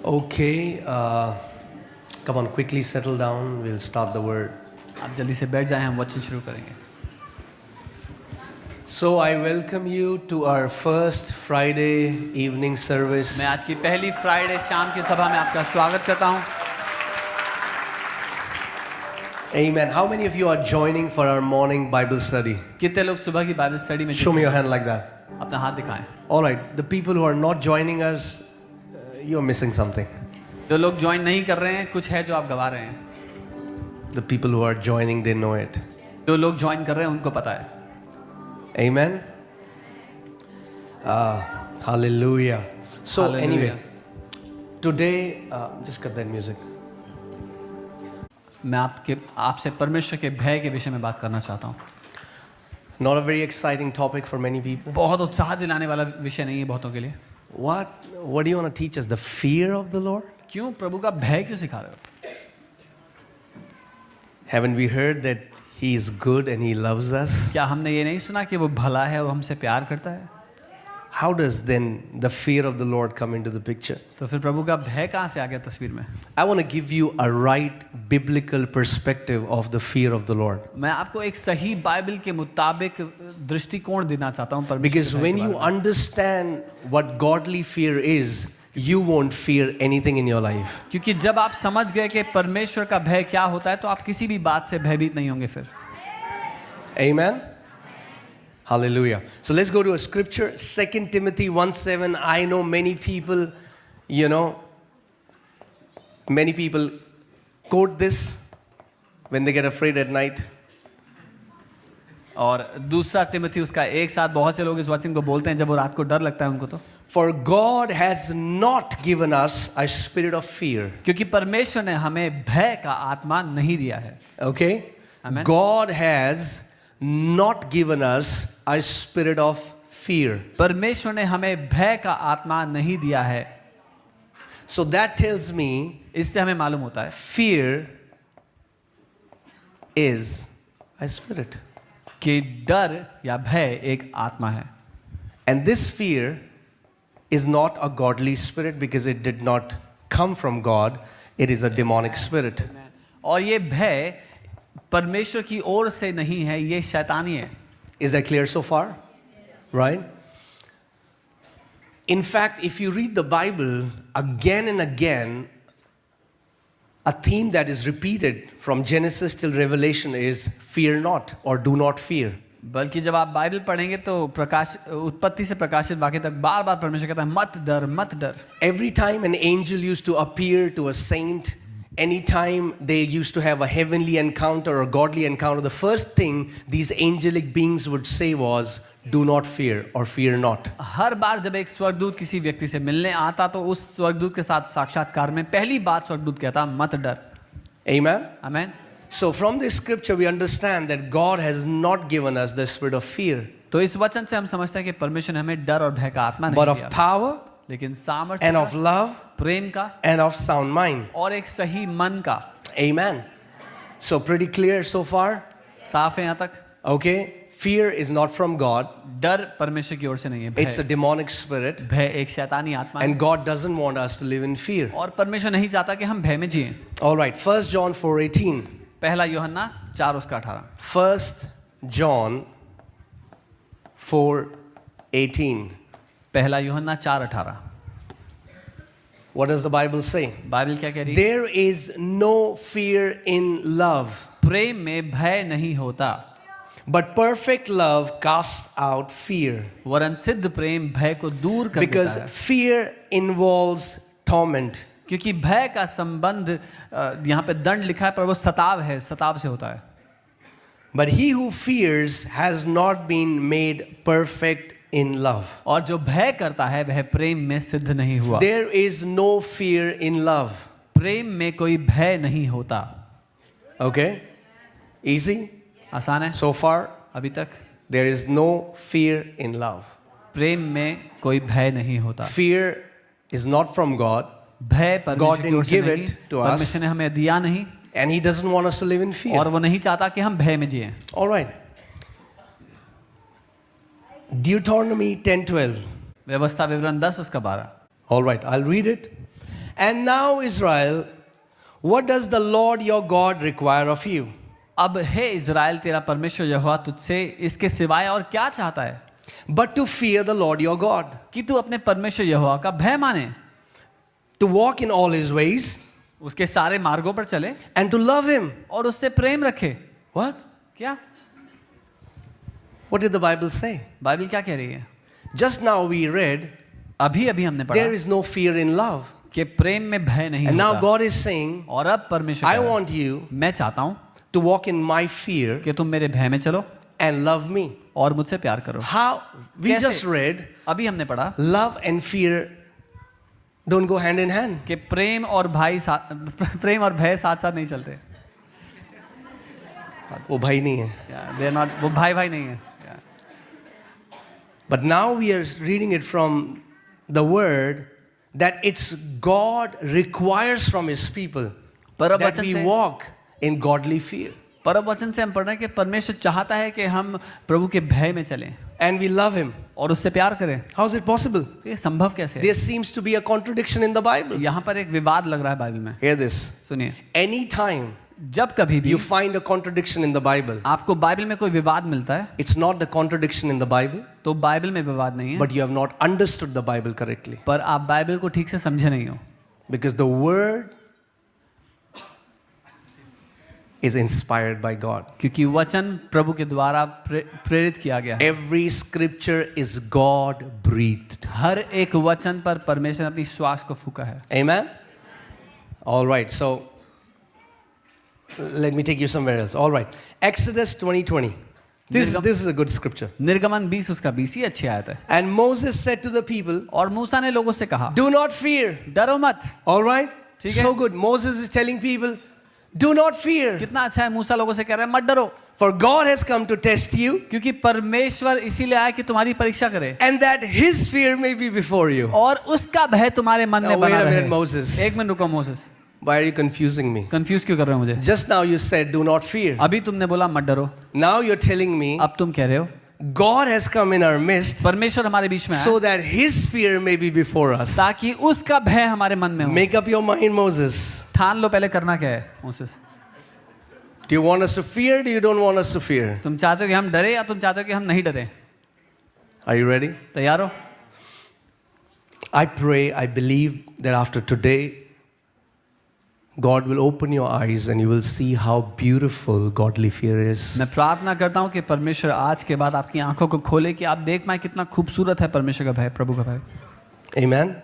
Okay, come on, quickly settle down. We'll start the word. आप जल्दी से बैठ जाएं, हम वचन शुरू करेंगे. So I welcome you to our first Friday evening service. मैं आज की पहली फ्राइडे शाम की सभा में आपका स्वागत करता हूं. Amen. How many of you are joining for our morning Bible study? कितने लोग सुबह की बाइबल स्टडी में Show me your hand like that. अपना हाथ दिखाएं. All right, the people who are not joining us, you're missing something. जो लोग ज्वाइन नहीं कर रहे हैं, कुछ है जो आप गवा रहे हैं. The people who are joining, they know it. जो लोग ज्वाइन कर रहे हैं उनको पता है. Amen. Hallelujah. So Hallelujah. anyway, today, just cut that music. मैं आपसे परमेश्वर के भय के विषय में बात करना चाहता हूँ. Not a very exciting topic for many people. बहुत उत्साह दिलाने वाला विषय नहीं है बहुतों के लिए. What do you want to teach us? The fear of the Lord? क्यों प्रभु का भय क्यों सिखा रहे हो? Haven't we heard that He is good and He loves us? क्या हमने ये नहीं सुना कि वो भला है और हमसे प्यार करता है? How does then the fear of the Lord come into the picture? तो फिर प्रभु का भय कहाँ से आ गया तस्वीर में? I want to give you a right biblical perspective of the fear of the Lord. मैं आपको एक सही बाइबल के मुताबिक दृष्टिकोण देना चाहता हूँ परमेश्वर Because के भय when के you बारे में. understand what godly fear is, you won't fear anything in your life. क्योंकि जब आप समझ गए कि परमेश्वर का भय क्या होता है तो आप किसी भी बात से भयभीत नहीं होंगे फिर. Amen? Hallelujah. So let's go to a scripture, 2 Timothy 1:7. I know many people, many people quote this when they get afraid at night. और दूसरा तिमोथी उसका एक साथ बहुत से लोग इस वचन को बोलते हैं जब वो रात को डर लगता है उनको. तो For God has not given us a spirit of fear. क्योंकि परमेश्वर ने हमें भय का आत्मा नहीं दिया है. Okay? Amen. God has not given us a spirit of fear. परमेश्वर ने हमें भय का आत्मा नहीं दिया है. So that tells me इससे हमें मालूम होता है fear is a spirit. कि डर या भय एक आत्मा है. And this fear is not a godly spirit because it did not come from God. It is a demonic spirit. और ये भय परमेश्वर की ओर से नहीं है, ये शैतानी है. Is that clear so far? Right? In fact, if you read the Bible again and again, a theme that is repeated from Genesis till Revelation is fear not or do not fear. बल्कि जब आप Bible पढ़ेंगे तो उत्पत्ति से प्रकाशित वाक्य तक बार बार परमेश्वर कहता है मत डर मत डर. Every time an angel used to appear to a saint, anytime they used to have a heavenly encounter or godly encounter, the first thing these angelic beings would say was, do not fear or fear not. हर बार जब एक स्वर्गदूत किसी व्यक्ति से मिलने आता तो उस स्वर्गदूत के साथ साक्षात्कार में पहली बात स्वर्गदूत कहता मत डर. Amen? आमीन. So from this scripture we understand that God has not given us the spirit of fear, तो इस वचन से हम समझते हैं कि परमेश्वर ने हमें डर और भय का आत्मा but नहीं of दिया, power लेकिन सामर्थ्य and का, of love प्रेम का and of sound mind. और एक सही मन का. Amen. So pretty clear so far? साफ है यहाँ तक. Okay? Fear is not from God. डर परमेश्वर की ओर से नहीं है. It's a demonic spirit. भय एक शैतानी आत्मा है. And God doesn't want us to live in fear. और परमेश्वर नहीं चाहता कि हम भय में जिएं. All right. 1 John 4:18. पहला यूहन्ना 4:18. 1 John 4:18. पहला यूहन्ना 4:18. What does the Bible say? Bible क्या कह रही है? There is no fear in love, प्रेम में भय नहीं होता, but perfect love casts out fear. वरन सिद्ध प्रेम भय को दूर कर देता Because है. fear involves torment. क्योंकि भय का संबंध यहाँ पे दंड लिखा है पर वो सताव है, सताव से होता है. But he who fears has not been made perfect in love. और जो भय करता है वह प्रेम में सिद्ध नहीं हुआ. There is no fear in love. प्रेम में कोई भय नहीं होता. Okay? Easy? आसान है So far, अभी तक. there is no fear in love. प्रेम में कोई भय नहीं होता. Fear is not from God, भय परमेश्वर की ओर से didn't give नहीं, it to us. परमेश्वर ने हमें दिया नहीं and He doesn't want us to live in fear. और वो नहीं चाहता कि हम भय में जिएं. All right. Deuteronomy 10:12. व्यवस्था विवरण 10 उसका 12. All right, I'll read it. And now, Israel, what does the Lord your God require of you? अब हे इज़राइल, तेरा परमेश्वर यहोवा तुझसे इसके सिवाय और क्या चाहता है? But to fear the Lord your God, कि तू अपने परमेश्वर यहोवा का भय माने, to walk in all his ways, उसके सारे मार्गों पर चले and to love him. और उससे प्रेम रखे. What? क्या? What did the Bible say? Bible क्या कह रही है? Just now we read, अभी हमने there पढ़ा is no fear in love. कि प्रेम में भय नहीं And now होता. God is saying, और अब परमेश्वर I कह रहा है, want you मैं चाहता हूँ to walk in my fear कि तुम मेरे भय में चलो and love me. और मुझसे प्यार करो. How? We कैसे? just read, अभी हमने पढ़ा love and fear don't go hand in hand. कि प्रेम और भय साथ साथ नहीं चलते. वो भाई नहीं है. They are not, वो भाई नहीं है. But now we are reading it from the word that it's God requires from his people पर अब that वचन we से walk in godly fear पर अब वचन से हम पढ़ रहे हैं कि परमेश्वर चाहता है कि हम प्रभु के भय में चलें and we love him. और उससे प्यार करें. How is it possible? तो ये संभव कैसे है? There seems to be a contradiction in the Bible. यहाँ पर एक विवाद लग रहा है बाइबल में. Hear this. सुनिए, Anytime जब कभी भी you find a contradiction in the Bible, आपको बाइबल में कोई विवाद मिलता है it's not the contradiction in the Bible, तो बाइबल में विवाद नहीं है, but you have not understood the Bible correctly. पर आप बाइबल को ठीक से समझे नहीं हो. Because the word is inspired by God. क्योंकि वचन प्रभु के द्वारा प्रेरित किया गया है. Every scripture is God breathed. हर एक वचन पर परमेश्वर ने अपनी श्वास को फूका है. Amen? All right, so let me take you somewhere else. All right. Exodus 20:20. This is a good scripture. निर्गमन 20 उसका 20 ही अच्छी आयत है. And Moses said to the people, और मूसा ने लोगों से कहा, do not fear. डरो मत. All right? ठीक है. So good. Moses is telling people, do not fear. कितना अच्छा है. मूसा लोगों से कह रहा है मत डरो, For God has come to test you, क्योंकि परमेश्वर इसीलिए आया कि तुम्हारी परीक्षा करे and that his fear may be before you. और उसका भय तुम्हारे मन में Now, wait बना a रहे. minute, Moses. एक मिनट रुको Moses. Why are you confusing me? Confuse क्यों कर रहे हो मुझे? Just now you said, do not fear. अभी तुमने बोला मत डरो, Now you're telling me, अब तुम कह रहे हो God has come in our midst परमेश्वर हमारे बीच में so आया that his fear may be before us. ताकि उसका भय हमारे मन में हो. Make up your mind, Moses. ठान लो पहले करना क्या है Moses. Do you want us to fear? Do you don't want us to fear? तुम चाहते हो कि हम डरे या तुम चाहते हो कि हम नहीं डरे? Are you ready? तैयार हो? I pray, I believe that after today, God will open your eyes and you will see how beautiful godly fear is. मैं प्रार्थना करता हूँ कि परमेश्वर आज के बाद आपकी आंखों को खोले कि आप देख पाए कितना खूबसूरत है परमेश्वर का भय, प्रभु का भय. Amen?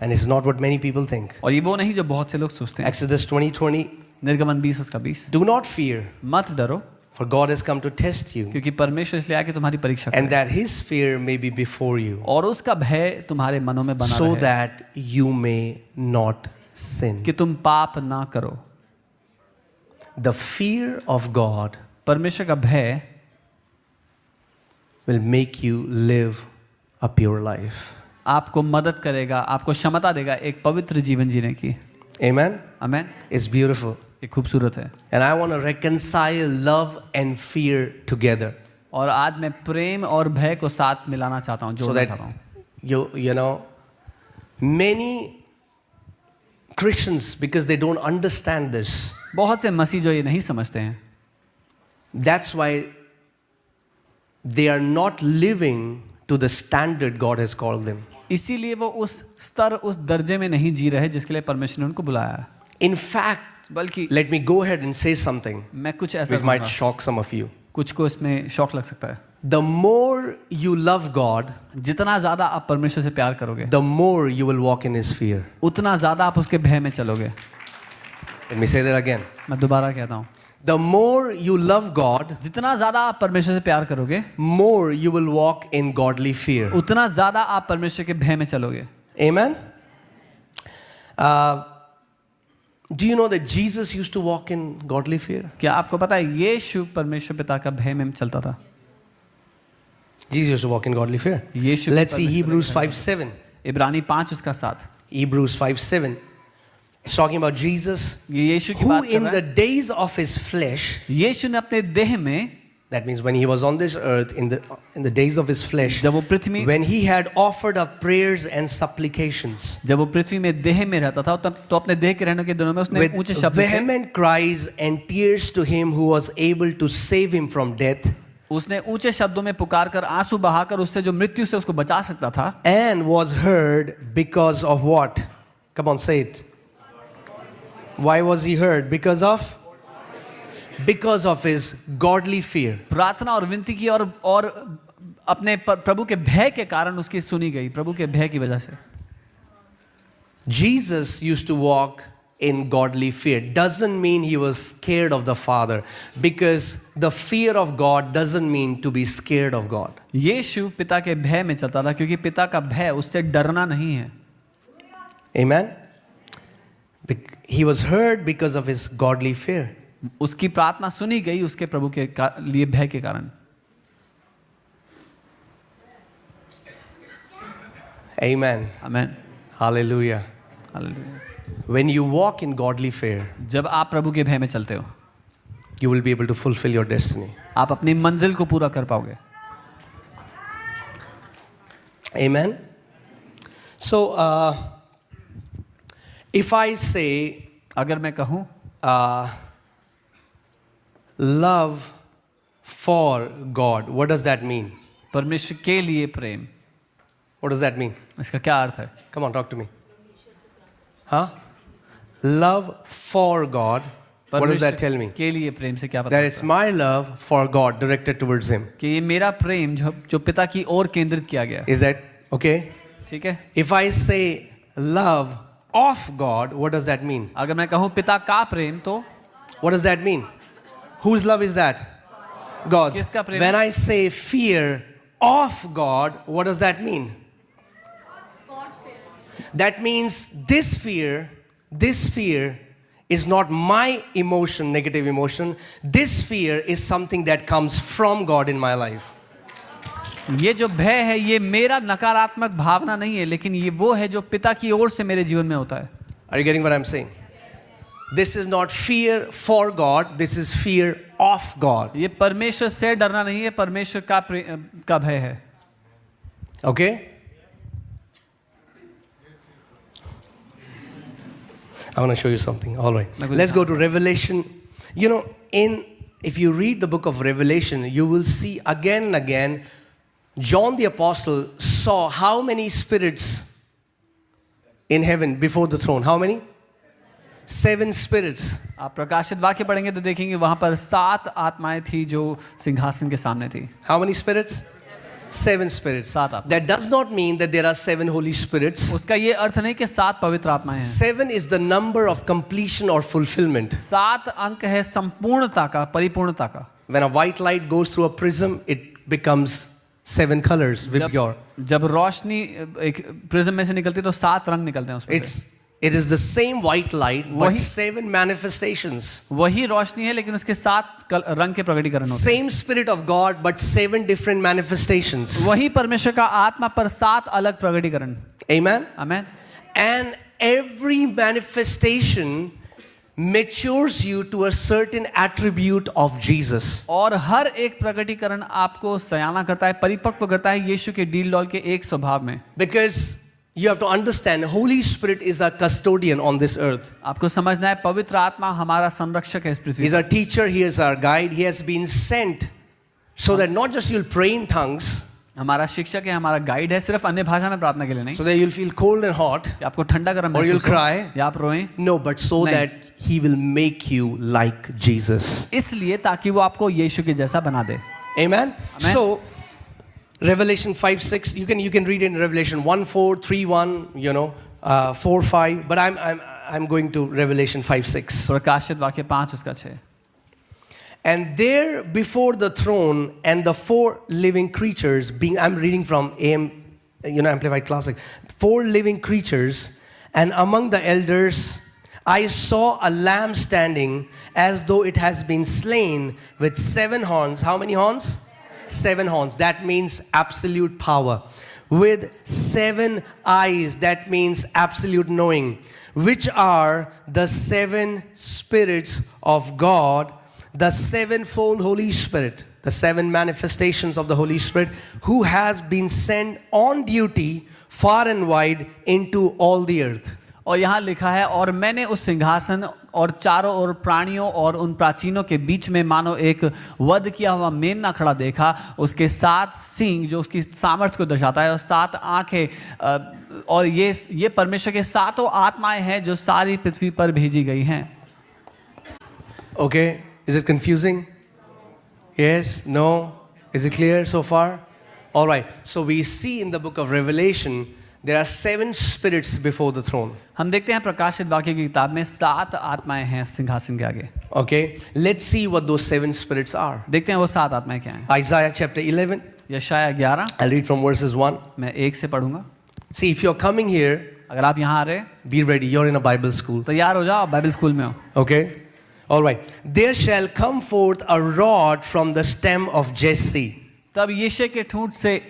And it's not what many people think. और ये वो नहीं जो बहुत से लोग सोचते हैं. Exodus 20:20, निर्गमन 20 उसका 20. do not fear, मत डरो for God has come to test you, क्योंकि परमेश्वर इसलिए आया कि तुम्हारी परीक्षा and करे that his fear may be before you, और उसका भय तुम्हारे मनों में बना so रहे that you may not sin. कि तुम पाप ना करो. The fear of God परमेश्वर का भय will make you live a pure life. आपको मदद करेगा, आपको क्षमता देगा एक पवित्र जीवन जीने की. Amen? आमेन. It's beautiful. ये खूबसूरत है. And I want to reconcile love and fear together और आज मैं प्रेम और भय को साथ मिलाना चाहता हूँ, so जोड़ना that चाहता हूँ. you know, many Christians, because they don't understand this, बहुत से मसीह जो ये नहीं समझते हैं, that's why they are not living to the standard God has called them. इसीलिए वो उस स्तर, उस दर्जे में नहीं जी रहे जिसके लिए परमेश्वर ने उनको बुलाया है. In fact, बल्कि let me go ahead and say something मैं कुछ ऐसा which might कहूंगा, shock some of you. कुछ को इसमें शौक लग सकता है. The more you love God, जितना ज्यादा आप परमेश्वर से प्यार करोगे, the more you will walk in his fear. उतना ज्यादा आप उसके भय में चलोगे. Let me say that again. मैं दोबारा कहता हूँ, The more you love God, जितना ज्यादा आप परमेश्वर से प्यार करोगे, more you will walk in godly fear. उतना ज्यादा आप परमेश्वर के भय में चलोगे. Amen? Do you know that Jesus used to walk in godly fear? क्या आपको पता है यीशु परमेश्वर पिता का भय में चलता था? Jesus used to walk in godly fear. Yeshu Let's see परमेश्वर Hebrews पिता का 5:7. भय. इब्रानी 5 उसका 7. Hebrews 5:7. It's talking about Jesus ये यीशु की who बात कर in रहा the है. days of his flesh, यीशु ने अपने देह में, that means when he was on this earth in the days of his flesh, जब वो पृथ्वी में when he had offered up prayers and supplications जब वो पृथ्वी में देह में रहता था तो अपने देह के रहने के दिनों में उसने with ऊंचे शब्द से vehement cries and tears to him who was able to save him from death, उसने ऊंचे शब्दों में पुकार कर आंसू बहाकर उससे जो मृत्यु से उसको बचा सकता था, and was heard because of what? Come on, say it. Why was he heard? Because of his godly fear. प्रार्थना और विनती की और अपने प्रभु के भय के कारण उसकी सुनी गई, प्रभु के भय की वजह से। Jesus used to walk in godly fear. Doesn't mean he was scared of the Father, because the fear of God doesn't mean to be scared of God. यीशु पिता के भय में चलता था क्योंकि पिता का भय उससे डरना नहीं है। Amen. He was heard because of his godly fear. उसकी प्रार्थना सुनी गई उसके प्रभु के लिए भय के कारण। Amen. Amen. Hallelujah. Hallelujah. When you walk in godly fear, जब आप प्रभु के भय में चलते हो, you will be able to fulfill your destiny. आप अपनी मंजिल को पूरा कर पाओगे। Amen. So, if I say, अगर मैं कहूँ love for God, what does that mean? परमेश्वर के लिए प्रेम, What does that mean? इसका क्या अर्थ है? Come on, talk to me. Huh? Love for God. What does that tell me? के लिए प्रेम से क्या पता? That it's my love for God directed towards Him. कि ये मेरा प्रेम जो पिता की ओर केंद्रित किया गया। Is that okay? ठीक है। If I say love of God, what does that mean? अगर मैं कहूँ पिता का प्रेम तो What does that mean? Whose love is that? God's. किसका प्रेम? When I say fear of God, what does that mean? That means this fear is not my emotion, negative emotion. This fear is something that comes from God in my life. ये जो भय है ये मेरा नकारात्मक भावना नहीं है, लेकिन ये वो है जो पिता की ओर से मेरे जीवन में होता है। Are you getting what I'm saying? This is not fear for God, this is fear of God. ये परमेश्वर से डरना नहीं है, परमेश्वर का भय है। Okay? I want to show you something. All right. Let's go to Revelation. You know, if you read the book of Revelation, you will see again and again, John the Apostle saw how many spirits in heaven before the throne. How many? 7 spirits. आप प्रकाशित वाक्य पढ़ेंगे तो देखेंगे वहां पर 7 आत्माएं थी जो सिंहासन के सामने थी। How many spirits? 7 spirits. 7 आत्मा। That does not mean that there are 7 Holy Spirits. उसका ये अर्थ नहीं कि 7 पवित्र आत्माएं हैं। 7 is the number of completion or fulfillment. 7 अंक है संपूर्णता का, परिपूर्णता का। When a white light goes through a prism, it becomes 7 colors with your. जब रोशनी एक प्रिज्म में से निकलती है तो 7 रंग निकलते हैं उसमें से। It is the same white light, but 7 manifestations. वही रोशनी है लेकिन उसके 7 रंग के प्रकटीकरण होते हैं। Same Spirit of God, but 7 different manifestations. वही परमेश्वर का आत्मा पर 7 अलग प्रकटीकरण। Amen. Amen. And every manifestation matures you to a certain attribute of Jesus. और हर एक प्रकटीकरण आपको सयाना करता है, परिपक्व करता है यीशु के डील डॉल के एक स्वभाव में। Because you have to understand, Holy Spirit is our custodian on this earth. आपको समझना है पवित्र आत्मा हमारा संरक्षक है इस पृथ्वी। He's our teacher, he is our guide. He has been sent so that not just you'll pray in tongues, हमारा शिक्षक है, हमारा गाइड है, सिर्फ अन्य भाषा में प्रार्थना के लिए नहीं so that you'll feel cold and hot, कि आपको ठंडा गरम or you'll महसूस हो cry. या आप रोएं। No, but so नहीं। that he will make you like Jesus. इसलिए ताकि वो आपको यीशु के जैसा बना दे। Amen. Amen. So Revelation 5:6, you can read it in Revelation 1:4, 3:1, 4:5, but I'm going to Revelation 5:6. प्रकाशित वाक्य 5 उसका 6। And there before the throne and the 4 living creatures, I'm reading from Amplified Classic, 4 living creatures, and among the elders I saw a lamb standing as though it has been slain with 7 horns. How many horns? 7 horns. That means absolute power. With 7 eyes. That means absolute knowing. Which are the 7 spirits of God, the 7-fold Holy Spirit. the 7 manifestations of the Holy Spirit, who has been sent on duty far and wide into all the earth. और यहाँ लिखा है, और मैंने उस सिंहासन और चारों ओर प्राणियों और उन प्राचीनों के बीच में मानो एक वध किया हुआ मेमना खड़ा देखा। उसके 7 सींग जो उसकी सामर्थ्य को दर्शाता है, और 7 आंखें, और ये परमेश्वर के 7 आत्माएं हैं जो सारी पृथ्वी पर भेजी गई हैं। Okay, is it confusing? Yes? No? Is it clear so far? All right. So we see in the book of Revelation there are 7 spirits before the throne. हम देखते हैं प्रकाशित वाक्य की किताब में 7 आत्माएं हैं सिंहासन के आगे। Okay, let's see what those 7 spirits are. देखते हैं वो 7 आत्माएं क्या हैं। Isaiah chapter 11. यशायाह 11, I'll read from verses 1. मैं 1 से पढ़ूंगा। See, if you're coming here, अगर आप यहाँ आ रहे, be ready. You're in a Bible school. तैयार हो जाओ, बाइबल स्कूल में हो। Okay? All right. There shall come forth a rod from the stem of Jesse. तब यीशे के ठूंठ से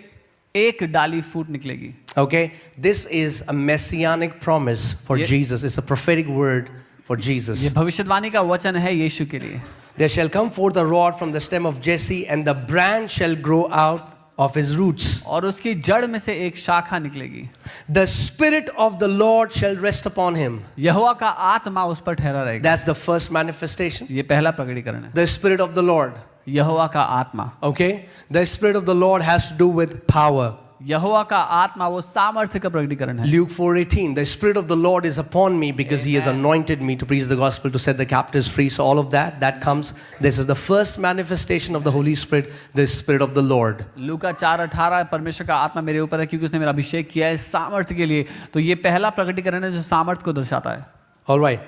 एक डाली फूट निकलेगी। Okay? This is a messianic promise for Ye- Jesus. It's a prophetic word for Jesus. ये भविष्यवाणी का वचन है यीशु के लिए। There shall come forth a rod from the stem of Jesse, and the branch shall grow out of his roots. और उसकी जड़ में से एक शाखा निकलेगी। The Spirit of the Lord shall rest upon him. यहोवा का आत्मा उस पर ठहरा रहेगा। That's the first manifestation. ये पहला प्रकटीकरण है, The Spirit of the Lord. यहोवा का आत्मा। Okay? The Spirit of the Lord has to do with power. यहोवा का आत्मा वो सामर्थ्य का प्रकटीकरण है। Luke 4:18, the Spirit of the Lord is upon me because He has anointed me to preach the gospel, to set the captives free. So all of that comes. This is the first manifestation of the Holy Spirit, the Spirit of the Lord. लूका 4:18, परमेश्वर का आत्मा मेरे ऊपर है क्योंकि उसने मेरा अभिषेक किया है सामर्थ्य के लिए। तो ये पहला प्रकटीकरण है जो सामर्थ्य को दर्शाता है। All right.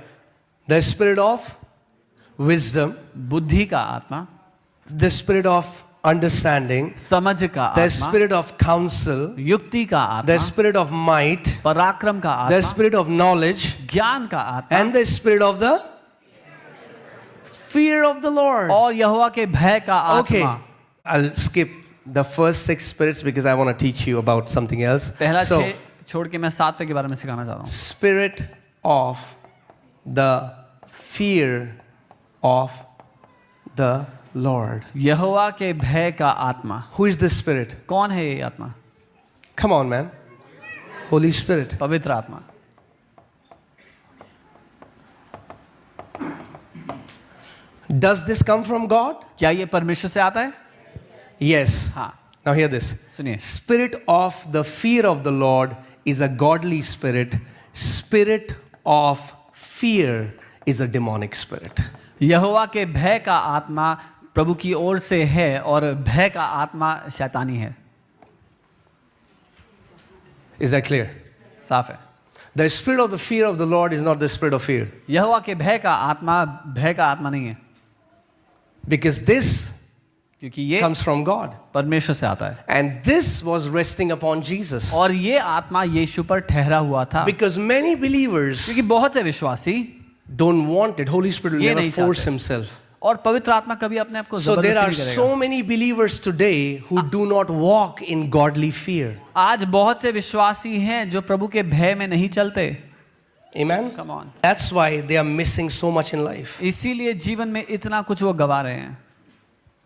The Spirit of wisdom, बुद्धि का आत्मा, the Spirit of understanding, समझ का the आत्मा, Spirit of counsel, युक्ति का the आत्मा, Spirit of might, पराक्रम का the आत्मा, Spirit of knowledge, ज्ञान का आत्मा, and the Spirit of the fear of the Lord. और यहोवा के भय का Okay, आत्मा। I'll skip the first 6 spirits because I want to teach you about something else. पहला So, 6 छोड़ के मैं 7वें के बारे में सिखाना चाहता हूँ। Spirit of the fear of the Lord. यहोवा के भय का आत्मा। Who is this Spirit? कौन है ये आत्मा? Come on, man. Holy Spirit. पवित्र आत्मा। Does this come from God? क्या ये परमेश्वर से आता है? Yes. हाँ, Now hear this. सुनिए। Spirit of the fear of the Lord is a godly spirit. Spirit of fear is a demonic spirit. यहोवा के भय का आत्मा प्रभु की ओर से है और भय का आत्मा शैतानी है। Is that clear? साफ है। The spirit of the fear of the Lord is not the spirit of fear. यहोवा के भय का आत्मा नहीं है, Because this क्योंकि ये comes from God. परमेश्वर से आता है। And this was resting upon Jesus. और ये आत्मा यीशु पर ठहरा हुआ था, Because many believers क्योंकि बहुत से विश्वासी don't want it. Holy Spirit will ये never नहीं force चाहते। himself. और पवित्र आत्मा कभी अपने आप को So there जबरदस्ती are नहीं करेगा। so many believers today who do not walk in godly fear. आज बहुत से विश्वासी हैं जो प्रभु के भय में नहीं चलते। Amen? Come on. That's why they are missing so much in life. इसीलिए जीवन में इतना कुछ वो गवा रहे हैं।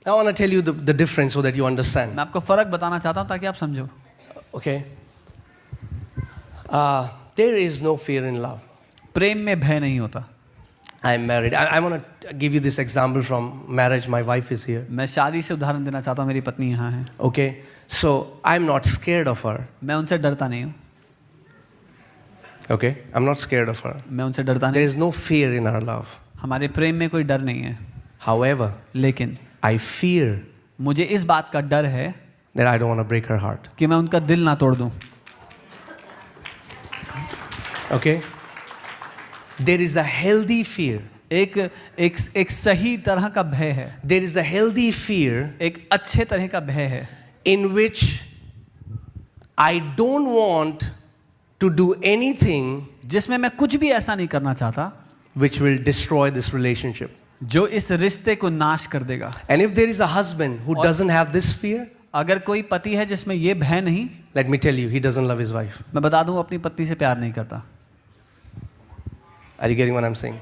I want to tell you the difference so that you understand. मैं आपको फर्क बताना चाहता हूँ ताकि आप समझो। Okay? There is no fear in love. प्रेम में भय नहीं होता। I'm married. I want to give you this example from marriage. My wife is here. मैं शादी से उदाहरण देना चाहता हूँ, मेरी पत्नी यहाँ है। Okay? So I'm not scared of her. मैं उनसे डरता नहीं हूँ। Okay? I'm not scared of her. मैं उनसे डरता There नहीं। is no fear in our love. हमारे प्रेम में कोई डर नहीं है। However, लेकिन I fear मुझे इस बात का डर है that I don't want to break her heart. कि मैं उनका दिल ना तोड़ दूं। Okay? There is a healthy fear. एक सही तरह का भय है, There is a healthy fear एक अच्छे तरह का भय है in which I don't want to do anything जिसमें मैं कुछ भी ऐसा नहीं करना चाहता which will destroy this relationship. जो इस रिश्ते को नाश कर देगा। And if there is a husband who doesn't have this fear, अगर कोई पति है जिसमें ये भय नहीं, let me tell you, he doesn't love his wife. मैं बता दूं अपनी पत्नी से प्यार नहीं करता। Are you getting what I'm saying?